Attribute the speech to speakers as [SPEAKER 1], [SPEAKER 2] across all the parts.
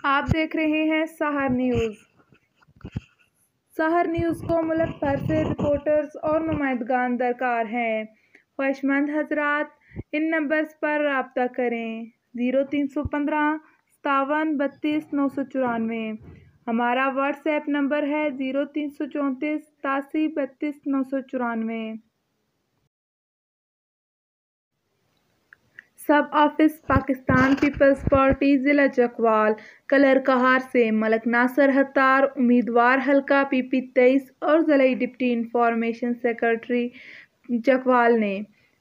[SPEAKER 1] آپ دیکھ رہے ہیں سحر نیوز۔ سحر نیوز کو ملک بھر سے رپورٹرز اور نمائندگان درکار ہیں۔ خواہشمند حضرات ان نمبرز پر رابطہ کریں: 0315 57 32 994۔ ہمارا واٹس ایپ نمبر ہے 0334 87 32 994۔ سب آفس پاکستان پیپلز پارٹی ضلع چکوال کلر کہار سے ملک ناصر اتار امیدوار حلقہ پی پی 23 اور ضلعی ڈپٹی انفارمیشن سیکرٹری چکوال نے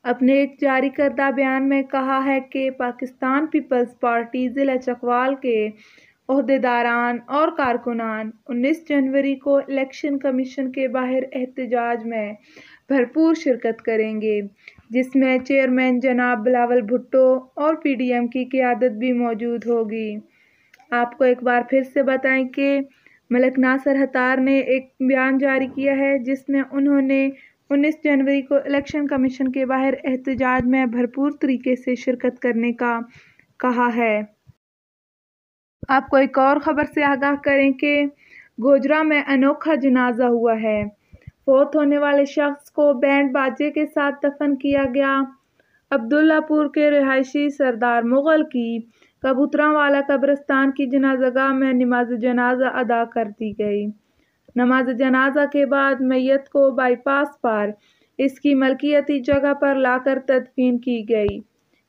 [SPEAKER 1] اپنے ایک جاری کردہ بیان میں کہا ہے کہ پاکستان پیپلز پارٹی ضلع چکوال کے عہدیداران اور کارکنان 19 جنوری کو الیکشن کمیشن کے باہر احتجاج میں بھرپور شرکت کریں گے، جس میں چیئرمین جناب بلاول بھٹو اور پی ڈی ایم کی قیادت بھی موجود ہوگی۔ آپ کو ایک بار پھر سے بتائیں کہ ملک ناصر اتار نے ایک بیان جاری کیا ہے جس میں انہوں نے 19 جنوری کو الیکشن کمیشن کے باہر احتجاج میں بھرپور طریقے سے شرکت کرنے کا کہا ہے۔ آپ کو ایک اور خبر سے آگاہ کریں کہ گوجرا میں انوکھا جنازہ ہوا ہے۔ فوت ہونے والے شخص کو بینڈ باجے کے ساتھ دفن کیا گیا۔ عبداللہ پور کے رہائشی سردار مغل کی کبوتراں والا قبرستان کی جنازہ گاہ میں نماز جنازہ ادا کر دی گئی۔ نماز جنازہ کے بعد میت کو بائی پاس پر اس کی ملکیتی جگہ پر لا کر تدفین کی گئی۔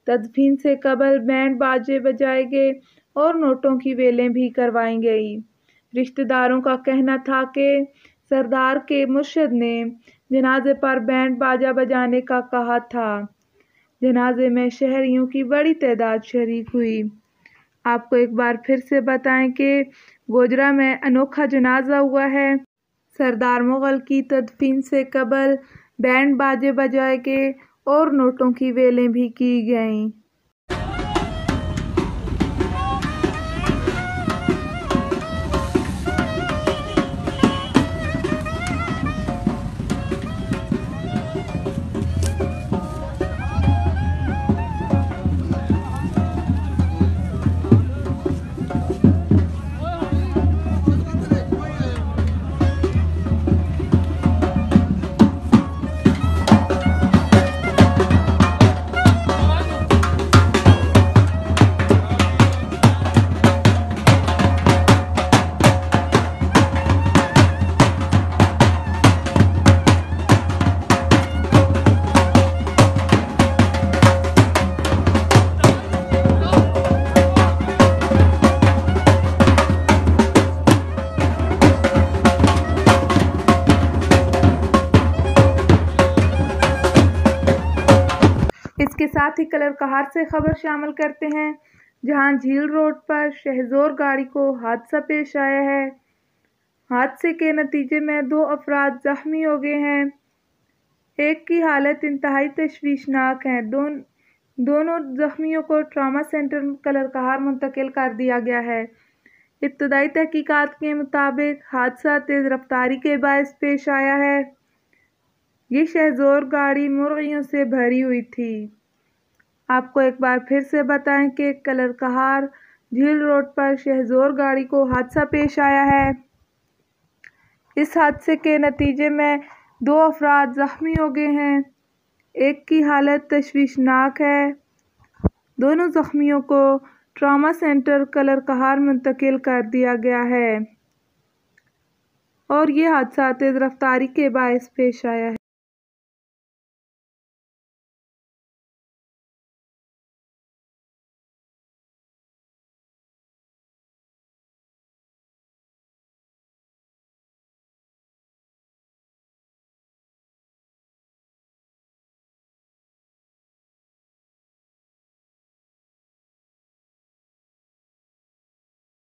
[SPEAKER 1] تدفین سے قبل بینڈ باجے بجائے گئے اور نوٹوں کی ویلیں بھی کروائی گئیں۔ رشتہ داروں کا کہنا تھا کہ سردار کے مرشد نے جنازے پر بینڈ باجا بجانے کا کہا تھا۔ جنازے میں شہریوں کی بڑی تعداد شریک ہوئی۔ آپ کو ایک بار پھر سے بتائیں کہ گوجرا میں انوکھا جنازہ ہوا ہے۔ سردار مغل کی تدفین سے قبل بینڈ باجے بجائے گئے اور نوٹوں کی ویلیں بھی کی گئیں۔ اس کے ساتھ ہی کلر کہار سے خبر شامل کرتے ہیں، جہاں جھیل روڈ پر شہزور گاڑی کو حادثہ پیش آیا ہے۔ حادثے کے نتیجے میں 2 افراد زخمی ہو گئے ہیں۔ ایک کی حالت انتہائی تشویشناک ہے۔ دونوں زخمیوں کو ٹراما سینٹر کلر کہار منتقل کر دیا گیا ہے۔ ابتدائی تحقیقات کے مطابق حادثہ تیز رفتاری کے باعث پیش آیا ہے۔ یہ شہزور گاڑی مرغیوں سے بھری ہوئی تھی۔ آپ کو ایک بار پھر سے بتائیں کہ کلر کہار جھیل روڈ پر شہزور گاڑی کو حادثہ پیش آیا ہے۔ اس حادثے کے نتیجے میں 2 افراد زخمی ہو گئے ہیں۔ ایک کی حالت تشویشناک ہے۔ دونوں زخمیوں کو ٹراما سینٹر کلر کہار منتقل کر دیا گیا ہے اور یہ حادثہ تیز رفتاری کے باعث پیش آیا ہے۔